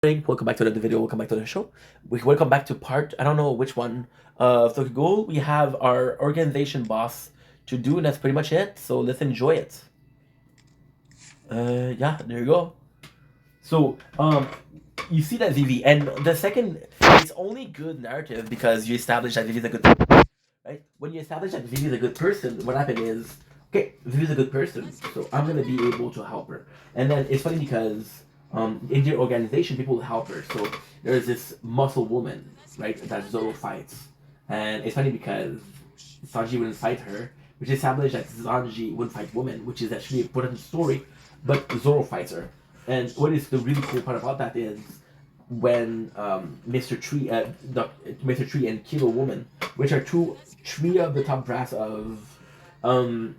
Welcome back to another video. Welcome back to the show. Welcome back to part, I don't know which one, of the goal. We have our organization boss to do, and that's pretty much it. So let's enjoy it. Yeah, there you go. So, you see that Vivi, and the second, it's only good narrative because you establish that Vivi's a good person, right? When you establish that Vivi's a good person, what happened is, okay, Vivi's a good person, so I'm gonna be able to help her. And then it's funny because in your organization, people will help her. So there's this muscle woman, right, that Zoro fights, and it's funny because Sanji wouldn't fight her, which established that Sanji wouldn't fight women, which is actually important in the story, but Zoro fights her. And what is the really cool part about that is when Mr. Tree, Mr. Tree and Kilo Woman, which are three of the top brass um, of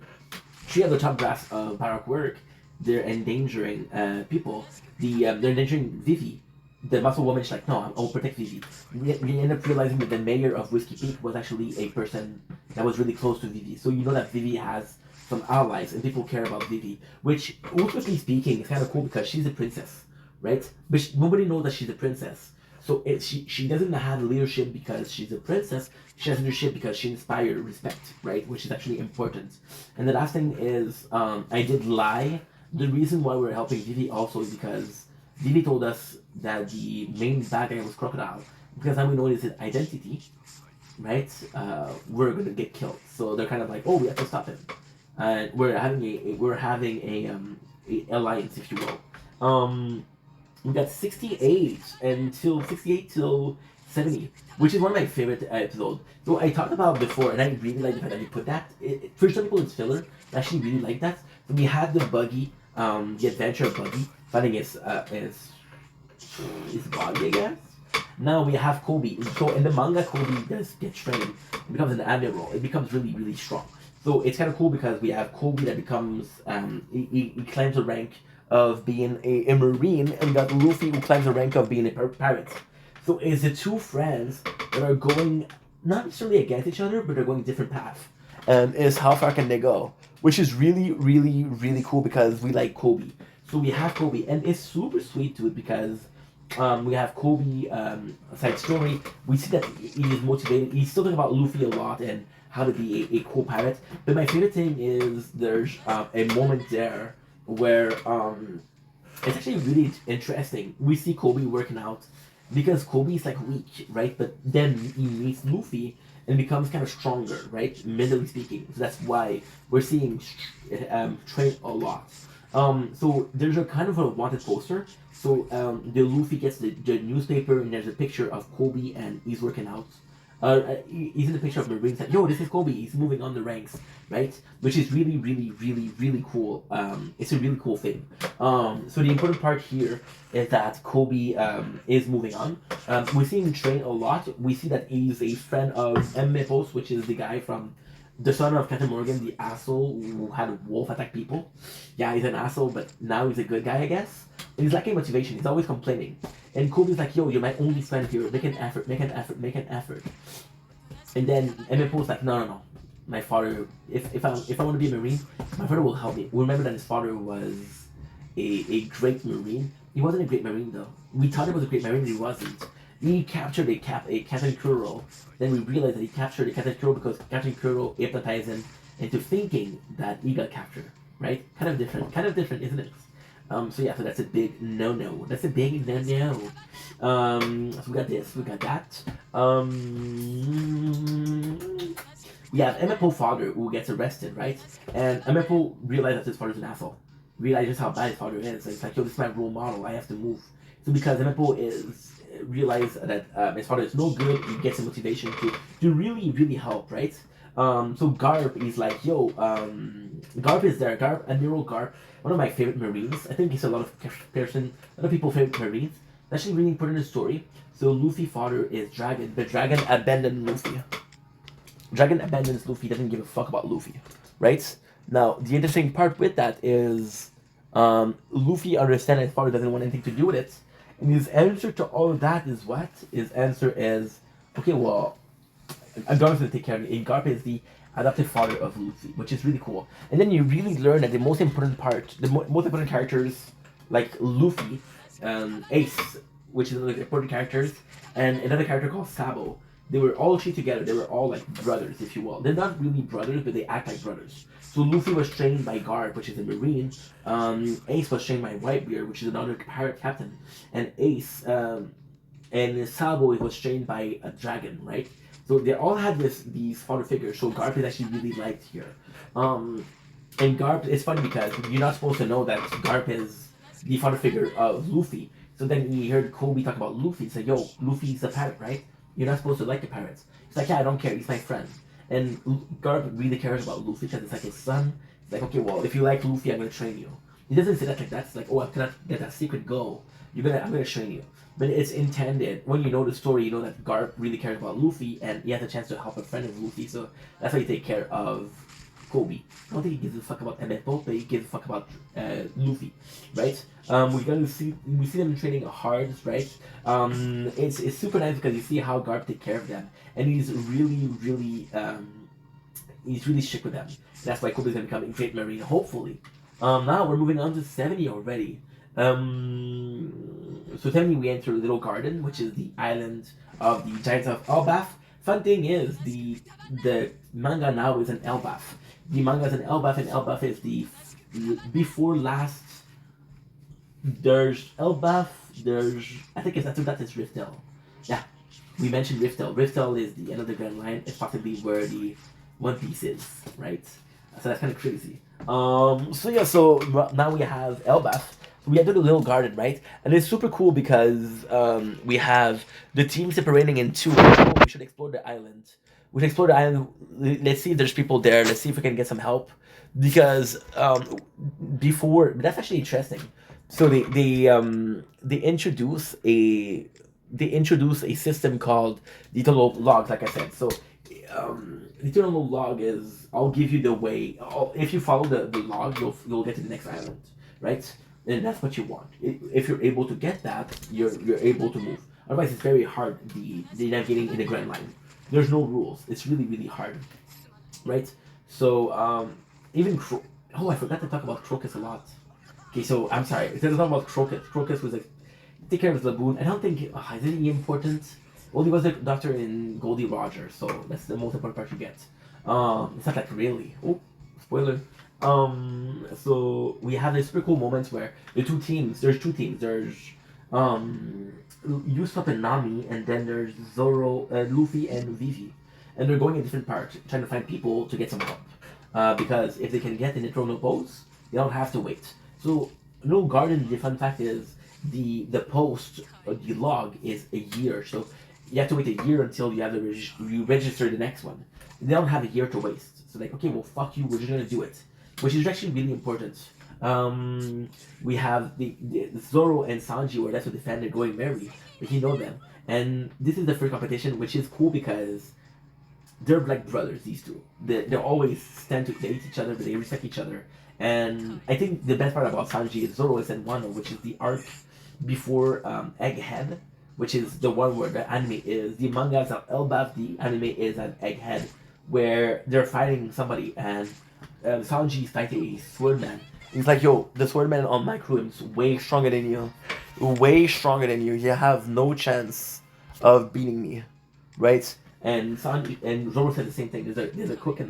Baroque work, they're endangering people. They're endangering Vivi. The muscle woman is like, no, I'll protect Vivi. We end up realizing that the mayor of Whiskey Peak was actually a person that was really close to Vivi. So you know that Vivi has some allies and people care about Vivi, which ultimately speaking is kind of cool because she's a princess, right? But nobody knows that she's a princess. So she doesn't have leadership because she's a princess. She has leadership because she inspired respect, right? Which is actually important. And the last thing is, I did lie. The reason why we're helping Vivi also is because Vivi told us that the main bad guy was Crocodile. Because now we know his identity, right? We're gonna get killed. So they're kind of like, oh, we have to stop him. And we're having a alliance, if you will. We got 68 till 70, which is one of my favorite episodes. So I talked about before, and I really like the fact that we put that. For some people, it's filler. I actually really like that. So we had the buggy, the adventure buggy, fighting his body, I guess. Now we have Kobe. So in the manga, Kobe does get trained. It becomes an admiral. It becomes really, really strong. So it's kind of cool because we have Kobe that becomes, he climbs the rank of being a marine, and we got Luffy who climbs the rank of being a pirate. So it's the two friends that are going not necessarily against each other, but they're going different paths. And is how far can they go? Which is really, really, really cool because we like Kobe. So we have Kobe, and it's super sweet to it because we have Kobe side story. We see that he is motivated. He's still talking about Luffy a lot and how to be a cool pirate. But my favorite thing is there's a moment there where it's actually really interesting. We see Kobe working out because Kobe's like weak, right? But then he meets Luffy and becomes kind of stronger, right? Mentally speaking. So that's why we're seeing train a lot. So there's a kind of a wanted poster. So the Luffy gets the newspaper and there's a picture of Kobe and he's working out. He's in the picture of Marines like, yo, this is Kobe. He's moving on the ranks, right? Which is really, really, really, really cool. It's a really cool thing. So the important part here is that Kobe is moving on. We see him train a lot. We see that he's a friend of M. Mepos, which is the guy from the son of Captain Morgan, the asshole who had Wolf attack people. Yeah, he's an asshole, but now he's a good guy, I guess. And he's lacking motivation. He's always complaining. And Kobe's like, yo, you're my only friend here. Make an effort, make an effort, make an effort. And then Emmepo's like, no, no, no. My father, if I want to be a Marine, my father will help me. Remember that his father was a great Marine. He wasn't a great Marine though. We thought he was a great Marine, but he wasn't. He captured a Captain Kuro. Then we realized that he captured a Captain Kuro because Captain Kuro hypnotized him into thinking that he got captured. Right? Kind of different, isn't it? So yeah, so that's a big no-no. That's a big no-no. So we got this, we got that. We have Emmepo's father who gets arrested, right? And Emmepo realizes that his father's an asshole. Realizes how bad his father is. It's like, yo, this is my role model. I have to move. So because Emmepo is realize that his father is no good, he gets a motivation to really, really help, right? So Garp is like, yo, Garp is there. Admiral Garp, one of my favorite Marines. I think it's a lot of people favorite Marines. That's actually really important in the story. So Luffy father is Dragon, but Dragon abandoned Luffy. Dragon abandons Luffy, doesn't give a fuck about Luffy, right? Now, the interesting part with that is Luffy understands his father doesn't want anything to do with it. And his answer to all of that is what? His answer is, okay, well, Garp is going to take care of me. And Garp is the adoptive father of Luffy, which is really cool. And then you really learn that the most important part, most important characters like Luffy, Ace, which is one of the important characters, and another character called Sabo. They were all trained together. They were all like brothers, if you will. They're not really brothers, but they act like brothers. So Luffy was trained by Garp, which is a marine. Ace was trained by Whitebeard, which is another pirate captain, and and Sabo was trained by a dragon, right? So they all had these father figures. So Garp is actually really liked here. Um, and Garp, it's funny because you're not supposed to know that Garp is the father figure of Luffy. So then he heard Kobe talk about Luffy. He's like, yo, Luffy's a pirate, right? You're not supposed to like the pirates. He's like, yeah, I don't care. He's my friend. And Garp really cares about Luffy because it's like his son. He's like, okay, well, if you like Luffy, I'm going to train you. He doesn't say that like that. It's like, oh, I'm going to get that secret goal. I'm going to train you. But it's intended, when you know the story, you know that Garp really cares about Luffy and he has a chance to help a friend of Luffy. So that's why you take care of Kobe. I don't think he gives a fuck about Emeto, but he gives a fuck about Luffy, right? We see them training hard, right? It's super nice because you see how Garp take care of them, and he's really strict with them. That's why Kobe's gonna become a great marine, hopefully. Now we're moving on to 70 already. So 70 we enter Little Garden, which is the island of the Giants of Elbaf. Fun thing is the manga now is an Elbaf. The manga is an Elbaf, and Elbaf is the before last. There's Elbaf. I think that's Riftel. Yeah, we mentioned Riftel. Riftel is the end of the Grand Line. It's possibly where the One Piece is, right? So that's kind of crazy. So now we have Elbaf. We enter the Little Garden, right? And it's super cool because we have the team separating in two. Oh, we should explore the island. We should explore the island. Let's see if there's people there. Let's see if we can get some help. Because before, that's actually interesting. So they introduce a system called the eternal logs, like I said. So the eternal log is, I'll give you the way. If you follow the log, you'll get to the next island, right? And that's what you want. If you're able to get that, you're able to move. Otherwise, it's very hard. The navigating in the Grand Line. There's no rules. It's really really hard, right? So even I forgot to talk about Crocus a lot. Okay, so I'm sorry. Instead of talking about Crocus, Crocus was like take care of the lagoon. I don't think is it important. Well, he was a doctor in Goldie Roger, so that's the most important part you get. It's not like really. Oh, spoiler. So we have these super cool moments where there's two teams. There's Usopp and Nami, and then there's Zoro, Luffy, and Vivi, and they're going in different parts, trying to find people to get some help. Because if they can get in the Eternal Post, they don't have to wait. So No Garden, the fun fact is the post or the log is a year. So you have to wait a year until you have you register the next one. They don't have a year to waste. So like, okay, well fuck you, we're just gonna do it, which is actually really important. We have the Zoro and Sanji were left to defend. They're going merry, but you know them. And this is the first competition, which is cool because they're like brothers. These two, they always stand to hate each other, but they respect each other. And I think the best part about Sanji is Zoro is in Wano, which is the arc before Egghead, which is the one where the anime is. The manga is at Elbaf, the anime is at Egghead, where they're fighting somebody, and Sanji is fighting a swordman. He's like, yo, the swordman on my crew is way stronger than you. Way stronger than you. You have no chance of beating me. Right? And Sanji and Zoro said the same thing. There's a cook in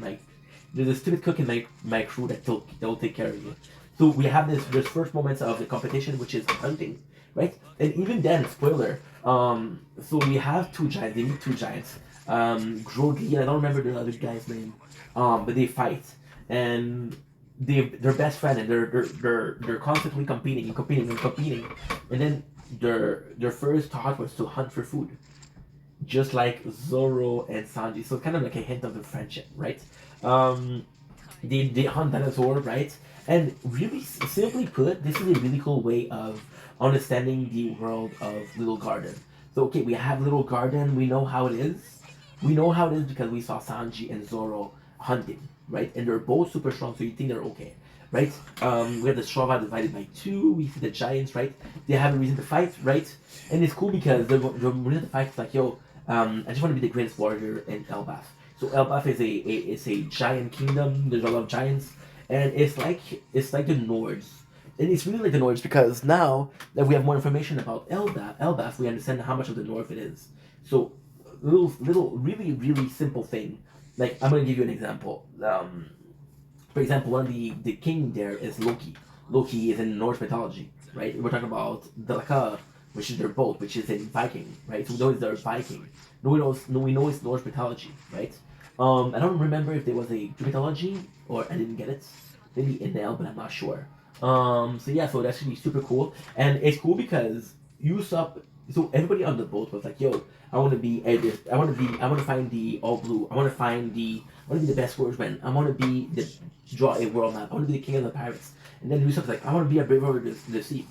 there's a stupid cook in my crew that'll take care of you. So we have this first moments of the competition, which is hunting, right? And even then, spoiler. So we have two giants. They meet two giants. Grogi, I don't remember the other guy's name. But they fight, and they're best friends, and they're constantly competing, and then their first thought was to hunt for food, just like Zoro and Sanji. So kind of like a hint of their friendship, right? They hunt dinosaur, right? And really simply put, this is a really cool way of understanding the world of Little Garden. So okay, we have Little Garden. We know how it is. We know how it is because we saw Sanji and Zoro hunting, right? And they're both super strong, so you think they're okay, right? We have the Strava divided by two. We see the giants, right? They have a reason to fight, right? And it's cool because the reason to fight is like, yo, I just want to be the greatest warrior in Elbaf. So Elbaf is a giant kingdom. There's a lot of giants, and it's like the Nords. and it's really like the Nords because now that we have more information about Elbaf, we understand how much of the North it is. So, really, really simple thing. Like I'm gonna give you an example. For example, one of the king there is Loki. Loki is in Norse mythology, right? We're talking about Dalakar, which is their boat, which is in Viking, right? So we know it's their Viking. No, we know it's Norse mythology, right? I don't remember if there was a Greek mythology or I didn't get it. Maybe in L, but I'm not sure. So yeah, so that's gonna be super cool, and it's cool because Usopp. So everybody on the boat was like, "Yo, I want to be this. I want to find the all blue. I want to find the. I want to be the best swordsman. I want to be the draw a world map. I want to be the king of the pirates." And then Usopp's like, "I want to be a brave over the sea."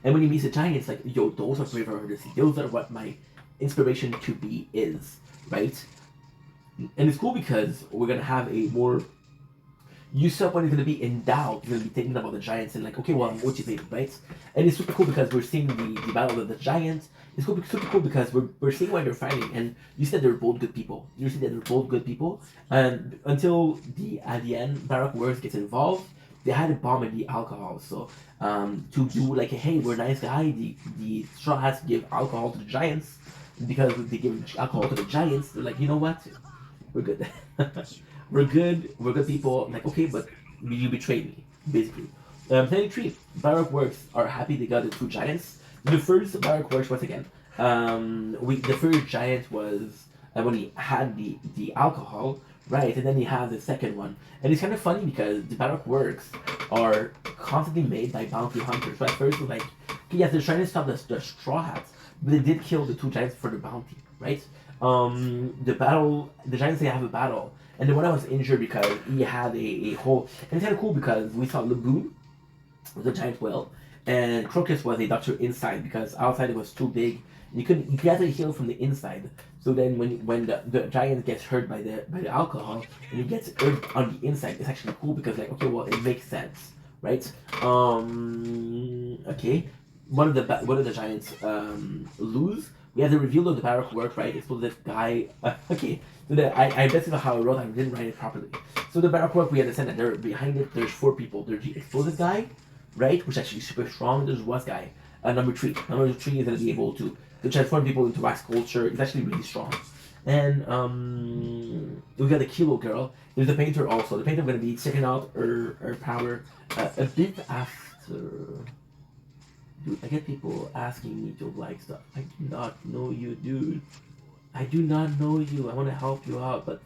And when he meets the giants, like, "Yo, those are brave over the sea. Those are what my inspiration to be is, right?" And it's cool because we're gonna have a more Usopp when he's gonna be in doubt, he's gonna be thinking about the giants and like, okay, well, I'm motivated, right? And it's super cool because we're seeing the battle of the giants. It's super cool because we're seeing why they're fighting, and you said they're both good people. You said that they're both good people, and until at the end, Barak Works gets involved. They had a bomb in the alcohol, so to do like, hey, we're a nice guy. The straw has to give alcohol to the giants because they give alcohol to the giants. They're like, you know what? We're good. We're good. We're good people. I'm like, okay, but you betrayed me, basically. 33. Barak Works are happy they got the two giants. The first Barak Works, once again, the first giant was when he had the alcohol, right? And then he has the second one. And it's kind of funny because the Barak Works are constantly made by bounty hunters. So at first, it was like, okay, yes, they're trying to stop the Straw Hats, but they did kill the two giants for the bounty, right? The giants, they have a battle, and the one I was injured because he had a hole. And it's kind of cool because we saw Laboon was a giant whale, and Crocus was a doctor inside because outside it was too big. You couldn't. You could actually heal from the inside. So then when the giant gets hurt by the alcohol and he gets hurt on the inside, it's actually cool because like, okay, well, it makes sense, right? Okay. One of the giants lose. We have the reveal of the Barak Work, right? It's supposed this guy. Okay, so I that's not how I wrote. I didn't write it properly. So the Barak Work, we understand that they're behind it. There's four people. There's the explosive guy, right, which is actually super strong. There's one guy. Number three. Number three is gonna be able to transform people into wax culture. It's actually really strong. And we got the Kilo girl. There's the painter also. The painter gonna be checking out her power a bit after. Dude, I get people asking me to like stuff. I do not know you, dude. I do not know you. I want to help you out, but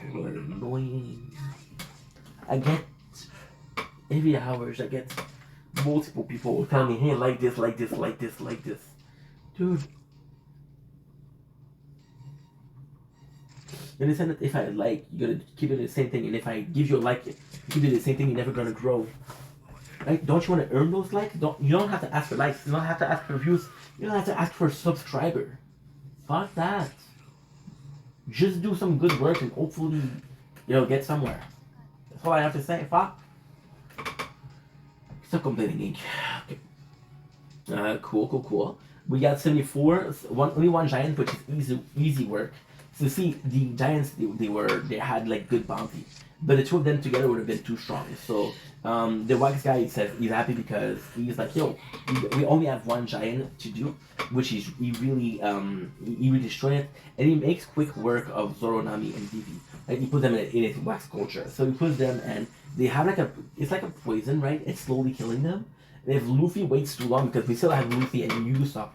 people are annoying. I get every hours. I get multiple people telling me, "Hey, like this, like this, like this, like this." Dude, you understand that if I like, you're gonna keep doing the same thing, and if I give you a like, you keep doing the same thing, you're never gonna grow. Right? Don't you want to earn those likes? You don't have to ask for likes. You don't have to ask for views. You don't have to ask for a subscriber. Fuck that. Just do some good work and hopefully you'll get somewhere. That's all I have to say. Fuck. Stop complaining, ink. Okay. Cool. We got 74. Only one giant, which is easy work. So see, the giants they had like good bounty, but the two of them together would have been too strong. So the wax guy says he's happy because he's like, yo, we only have one giant to do, which he really destroyed it, and he makes quick work of Zoro, Nami, and Vivi. Like he puts them in his wax culture. So he puts them, and they have it's like a poison, right? It's slowly killing them. And if Luffy waits too long, because we still have Luffy and Usopp,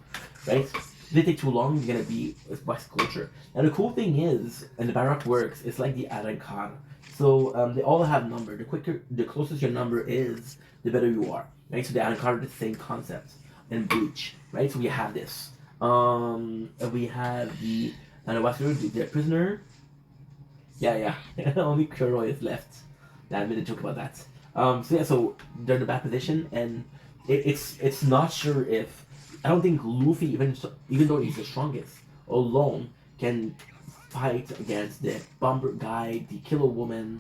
right? If they take too long, you're gonna be wax culture. And the cool thing is, and the Barak Works, it's like the Arankar. So they all have number. The closest your number is, the better you are, right? So the Arankar is the same concept in Bleach, right? So we have this. We have the the prisoner. Yeah. Only Kuro is left. Yeah, I made a joke about that. So they're in a bad position, and it's not sure if I don't think Luffy, even though he's the strongest, alone can fight against the bomber guy, the killer woman,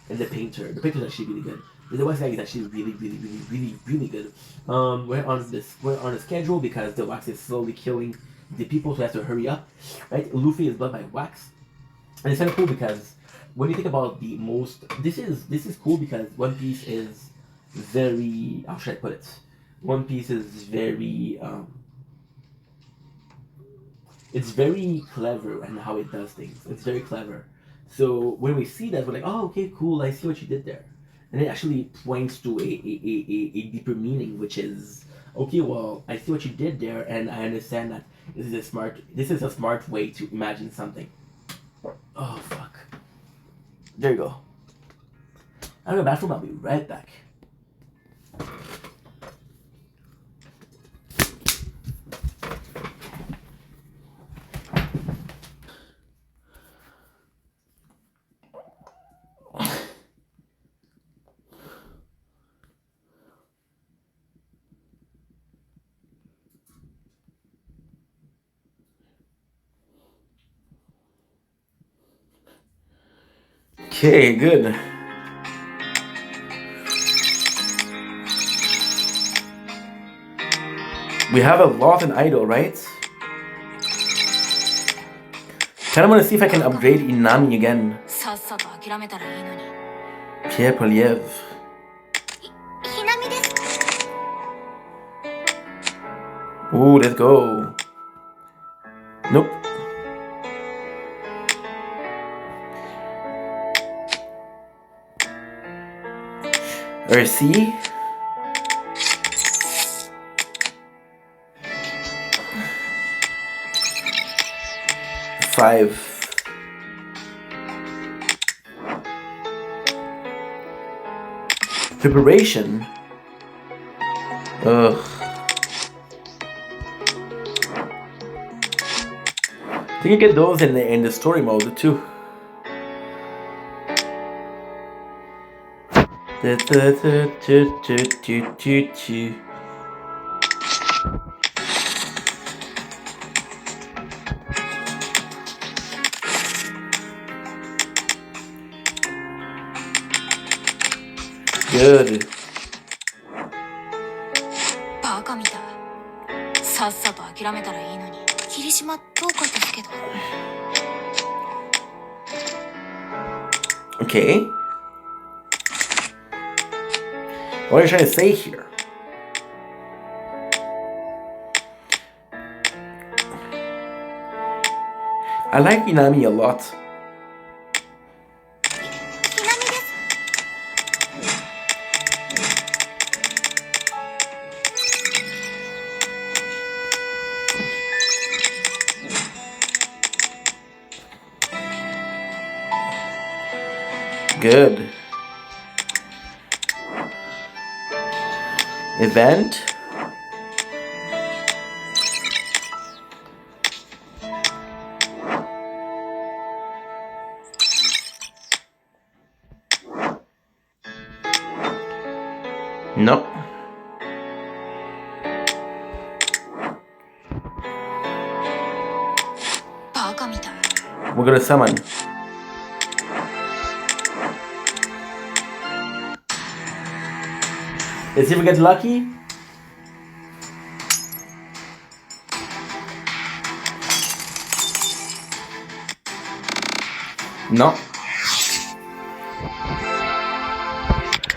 and the painter. The painter's actually really good. The wax guy is actually really good. We're on a schedule because the wax is slowly killing the people, so we have to hurry up. Right? Luffy is blood by wax, and it's kind of cool because when you think about this is cool because One Piece is very, how should I put it? One Piece is very it's very clever in how it does things. It's very clever. So when we see that, we're like, oh, okay, cool. I see what you did there, and it actually points to a deeper meaning, which is okay. Well, I see what you did there, and I understand that this is a smart way to imagine something. Oh fuck! There you go. I'm in the bathroom. I'll be right back. Okay, good. We have a lot in idle, right? Kind of want to see if I can upgrade Inami again. Pierre Poliev. Ooh, let's go. Nope. Ursi. Five. Preparation. Ugh. I think you get those in the story mode too. Good. Okay. What are you trying to say here? I like Inami a lot. Good. Event. No. We're gonna summon. Let's see if we get lucky. No.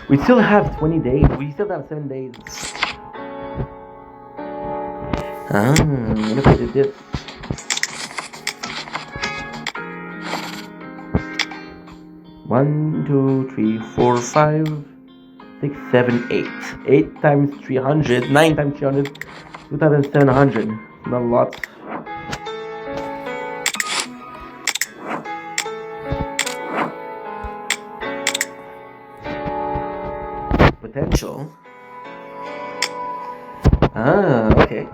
We still have 20 days. We still have 7 days. What if I did this? One, 2, 3, 4, 5, 6, 7, 8. 8 times 300. 9 times 300. 2,700. Not a lot. Potential. Okay.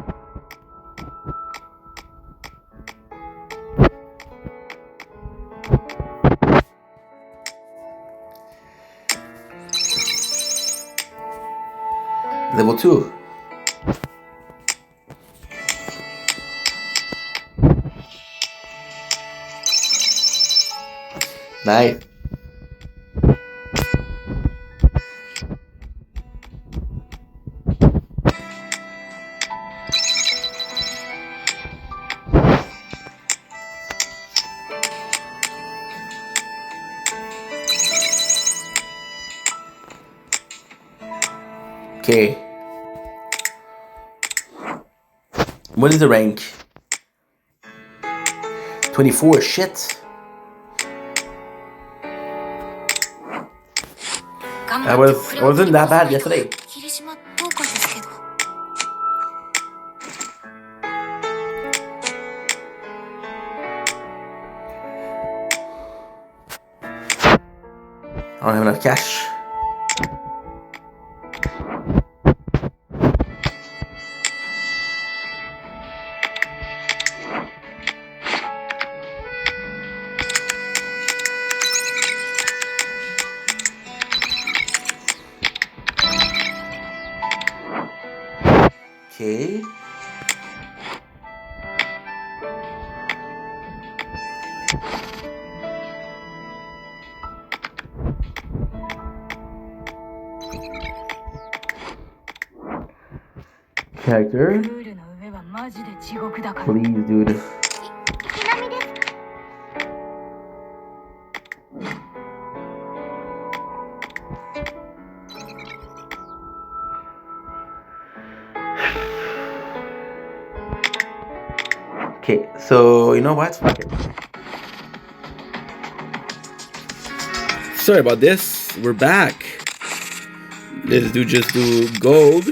Level 2. Nice. Okay. What is the rank? 24. Shit. I wasn't that bad yesterday. I don't have enough cash. Okay. Character. Please, dude. Okay, so you know what? Fuck it. Sorry about this. We're back. Let's just do gold.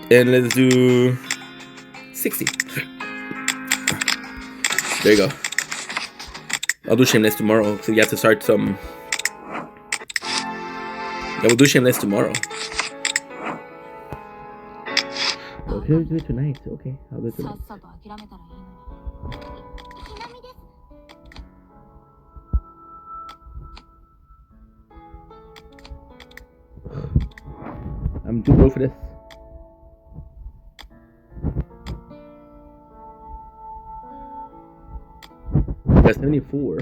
And let's do 60. There you go. I'll do Shameless tomorrow. So you have to start some. Yeah, we'll do Shameless tomorrow. Oh, should we do it tonight? Okay, I'll do it tonight. I'm too broke for this. Got 74.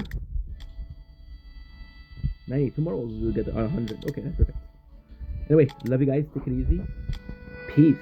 90. Tomorrow we'll get 100. Okay, that's perfect. Anyway, love you guys. Take it easy. Peace.